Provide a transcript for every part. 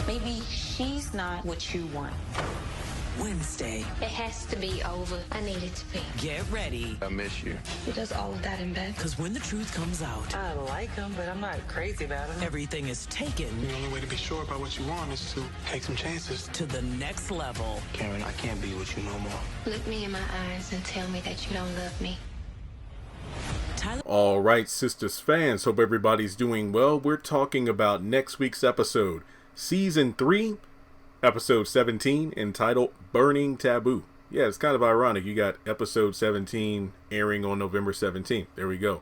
Maybe she's not what you want. Wednesday. It has to be over. I need it to be. Get ready. I miss you. He does all of that in bed. Because when the truth comes out, I like him, but I'm not crazy about him. everything is taken The only way to be sure about what you want is to take some chances. to the next level. Karen, I can't be with you no more. Look me in my eyes and tell me that you don't love me. Tyler. All right, Sistas fans, hope everybody's doing well. We're talking about next week's episode, Season 3, Episode 17, entitled Burning Taboo. Yeah, it's kind of ironic. You got Episode 17 airing on November 17th. There we go.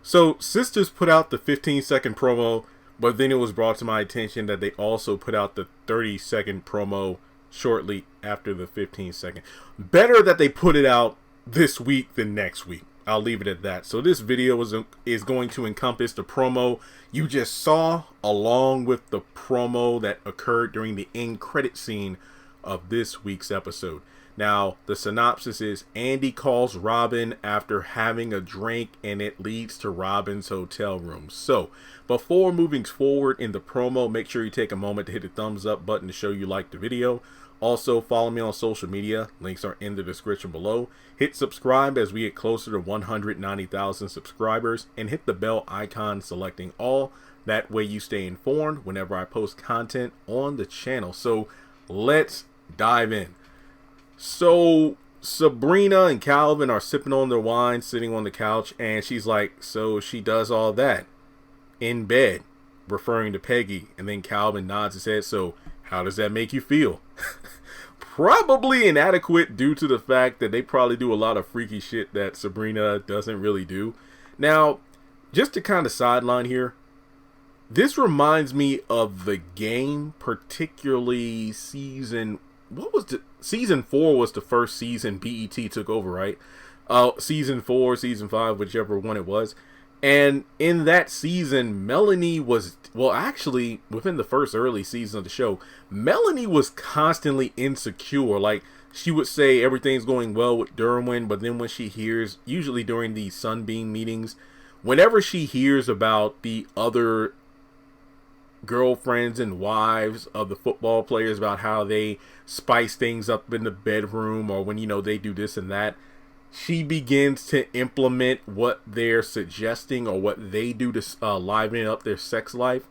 So, Sistas put out the 15-second promo, but then it was brought to my attention that they also put out the 30-second promo shortly after the 15-second. Better that they put it out this week than next week. I'll leave it at that. So this video is going to encompass the promo you just saw, along with the promo that occurred during the end credit scene of this week's episode. Now, the synopsis is Andy calls Robin after having a drink, and it leads to Robin's hotel room. So, before moving forward in the promo, make sure you take a moment to hit the thumbs up button to show you like the video. Also, follow me on social media. Links are in the description below. Hit subscribe as we get closer to 190,000 subscribers, and hit the bell icon selecting all. That way you stay informed whenever I post content on the channel. So, let's dive in. So, Sabrina and Calvin are sipping on their wine, sitting on the couch, and she's like, so she does all that in bed, referring to Peggy. And then Calvin nods his head, so how does that make you feel? Probably inadequate, due to the fact that they probably do a lot of freaky shit that Sabrina doesn't really do. Now, just to kind of sideline here, this reminds me of the game, particularly season 4 was the first season BET took over, right? Season 4, season 5, whichever one it was. And in that season, Melanie was, well, actually, within the first early season of the show, Melanie was constantly insecure. Like, she would say everything's going well with Derwin, but then when she hears, usually during the Sunbeam meetings, whenever she hears about the other girlfriends and wives of the football players, about how they spice things up in the bedroom, or when, you know, they do this and that, she begins to implement what they're suggesting or what they do to liven up their sex life.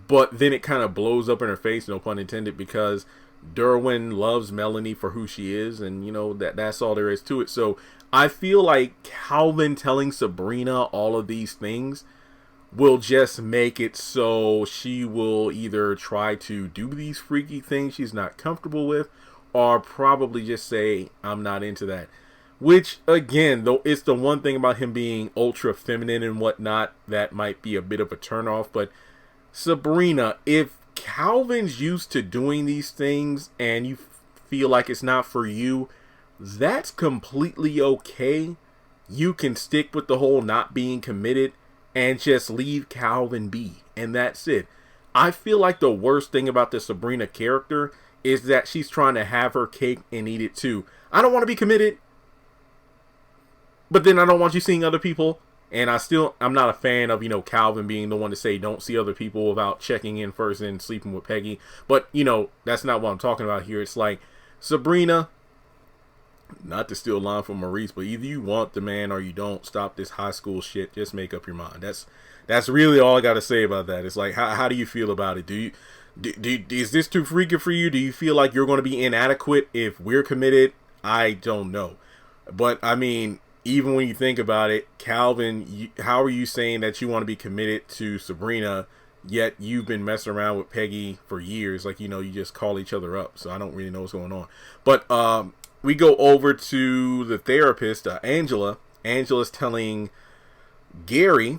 But then it kind of blows up in her face, no pun intended, because Derwin loves Melanie for who she is, and you know that's all there is to it. So I feel like Calvin telling Sabrina all of these things will just make it so she will either try to do these freaky things she's not comfortable with, or probably just say, I'm not into that. Which, again, though, it's the one thing about him being ultra feminine and whatnot that might be a bit of a turnoff. But Sabrina, if Calvin's used to doing these things and you feel like it's not for you, that's completely okay. You can stick with the whole not being committed and just leave Calvin be. And that's it. I feel like the worst thing about the Sabrina character is that she's trying to have her cake and eat it too. I don't want to be committed, but then I don't want you seeing other people. And I'm not a fan of, you know, Calvin being the one to say don't see other people without checking in first and sleeping with Peggy. But, you know, that's not what I'm talking about here. It's like, Sabrina, not to steal a line from Maurice, but either you want the man or you don't. Stop this high school shit. Just make up your mind. That's really all I got to say about that. It's like, how do you feel about it? Is this too freaky for you? Do you feel like you're going to be inadequate if we're committed? I don't know. But, I mean, even when you think about it, Calvin, how are you saying that you want to be committed to Sabrina, yet you've been messing around with Peggy for years? Like, you know, you just call each other up. So I don't really know what's going on. But we go over to the therapist, Angela. Angela's telling Gary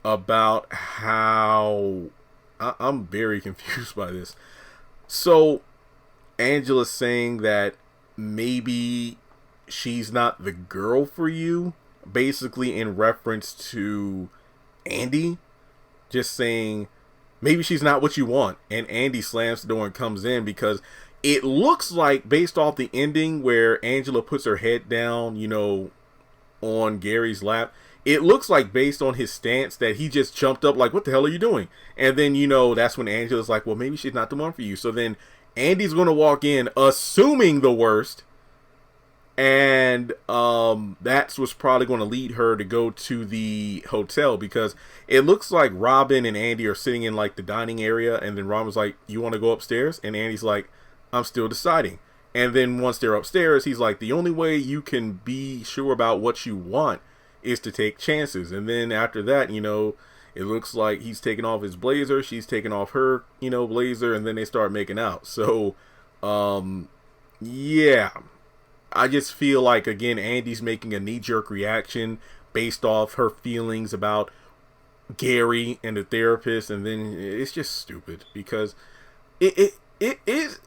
about how... I'm very confused by this. So Angela's saying that maybe she's not the girl for you, basically in reference to Andy, just saying maybe she's not what you want. And Andy slams the door and comes in, because it looks like, based off the ending where Angela puts her head down, you know, on Gary's lap, it looks like based on his stance that he just jumped up like, what the hell are you doing? And then, that's when Angela's like, well, maybe she's not the one for you. So then Andy's going to walk in assuming the worst. And that's what's probably going to lead her to go to the hotel, because it looks like Robin and Andy are sitting in like the dining area. And then Robin's like, you want to go upstairs? And Andy's like, I'm still deciding. And then once they're upstairs, he's like, the only way you can be sure about what you want is to take chances. And then after that, it looks like he's taking off his blazer, she's taking off her, blazer, and then they start making out. So, yeah, I just feel like, again, Andy's making a knee-jerk reaction based off her feelings about Gary and the therapist, and then it's just stupid, because it is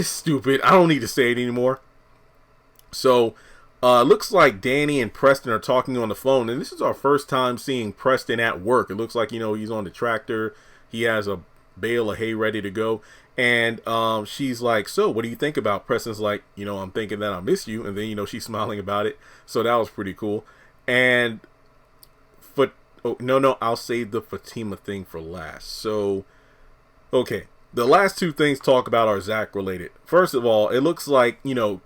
stupid. I don't need to say it anymore. So, looks like Danny and Preston are talking on the phone, and this is our first time seeing Preston at work. It looks like, he's on the tractor. He has a bale of hay ready to go, and she's like, so what do you think about? Preston's like, I'm thinking that I miss you, and then, she's smiling about it. So that was pretty cool. And I'll save the Fatima thing for last. So, okay. The last two things talk about are Zach related. First of all, it looks like,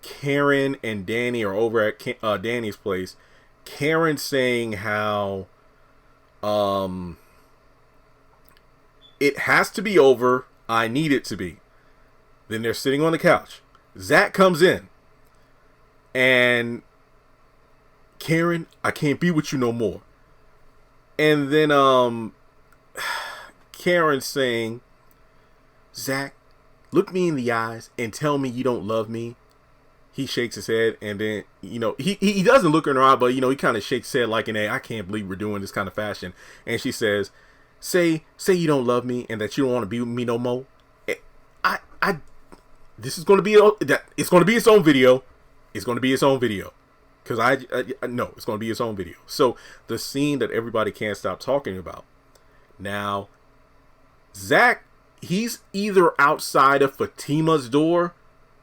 Karen and Danny are over at Danny's place. Karen saying how it has to be over. I need it to be. Then they're sitting on the couch. Zach comes in. And Karen, I can't be with you no more. And then Karen saying, Zach, look me in the eyes and tell me you don't love me. He shakes his head, and then, he doesn't look in her eye, but, he kind of shakes his head like in a, I can't believe we're doing this kind of fashion. And she says, say you don't love me and that you don't want to be with me no more. This is going to be, it's going to be its own video. It's going to be its own video. Because no, it's going to be its own video. So the scene that everybody can't stop talking about. Now, Zach, he's either outside of Fatima's door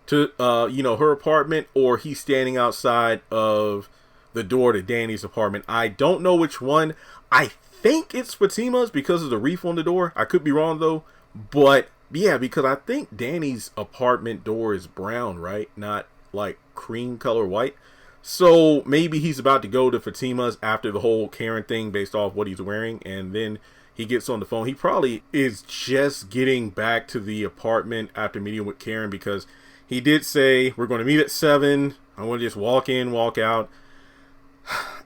to, her apartment, or he's standing outside of the door to Danny's apartment. I don't know which one. I think it's Fatima's because of the reef on the door. I could be wrong though. But yeah, because I think Danny's apartment door is brown, right? Not like cream color white. So maybe he's about to go to Fatima's after the whole Karen thing based off what he's wearing. And then he gets on the phone. He probably is just getting back to the apartment after meeting with Karen, because he did say, we're going to meet at 7. I want to just walk in, walk out.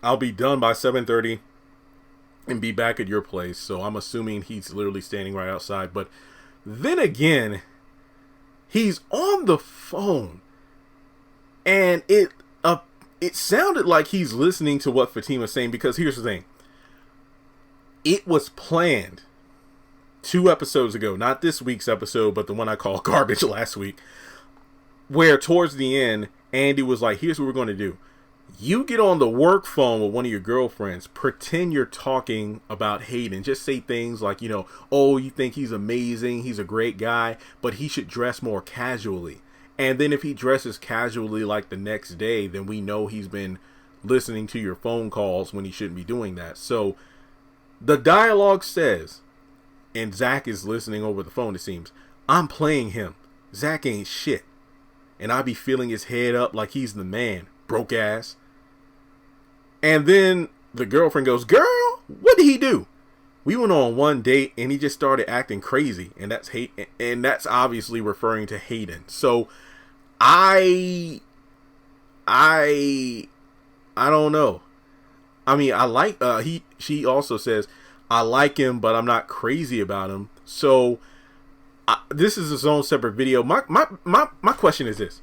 I'll be done by 7:30 and be back at your place. So I'm assuming he's literally standing right outside. But then again, he's on the phone, and it sounded like he's listening to what Fatima's saying, because here's the thing. It was planned 2 episodes ago, not this week's episode, but the one I called garbage last week, where towards the end, Andy was like, here's what we're going to do. You get on the work phone with one of your girlfriends, pretend you're talking about Hayden. Just say things like, oh, you think he's amazing, he's a great guy, but he should dress more casually. And then if he dresses casually like the next day, then we know he's been listening to your phone calls when he shouldn't be doing that. So the dialogue says, and Zach is listening over the phone, it seems, I'm playing him. Zach ain't shit. And I be feeling his head up like he's the man. Broke ass. And then the girlfriend goes, girl, what did he do? We went on one date and he just started acting crazy. And that's and that's obviously referring to Hayden. So I don't know. I mean, I like, she also says, I like him, but I'm not crazy about him. So this is his own separate video. My question is this.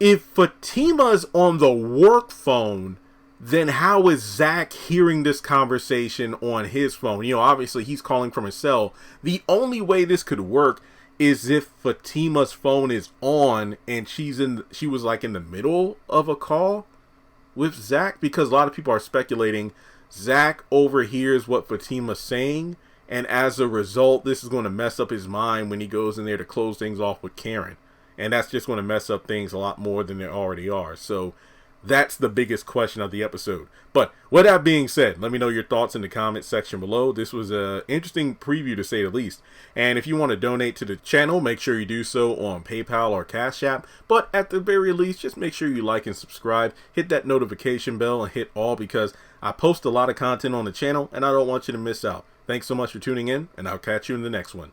If Fatima's on the work phone, then how is Zach hearing this conversation on his phone? Obviously he's calling from his cell. The only way this could work is if Fatima's phone is on and she was like in the middle of a call with Zach, because a lot of people are speculating Zach overhears what Fatima's saying, and as a result, this is going to mess up his mind when he goes in there to close things off with Karen. And that's just going to mess up things a lot more than they already are. So That's the biggest question of the episode. But with that being said, let me know your thoughts in the comments section below. This was an interesting preview to say the least. And if you want to donate to the channel, make sure you do so on PayPal or Cash App. But at the very least, just make sure you like and subscribe. Hit that notification bell and hit all, because I post a lot of content on the channel and I don't want you to miss out. Thanks so much for tuning in, and I'll catch you in the next one.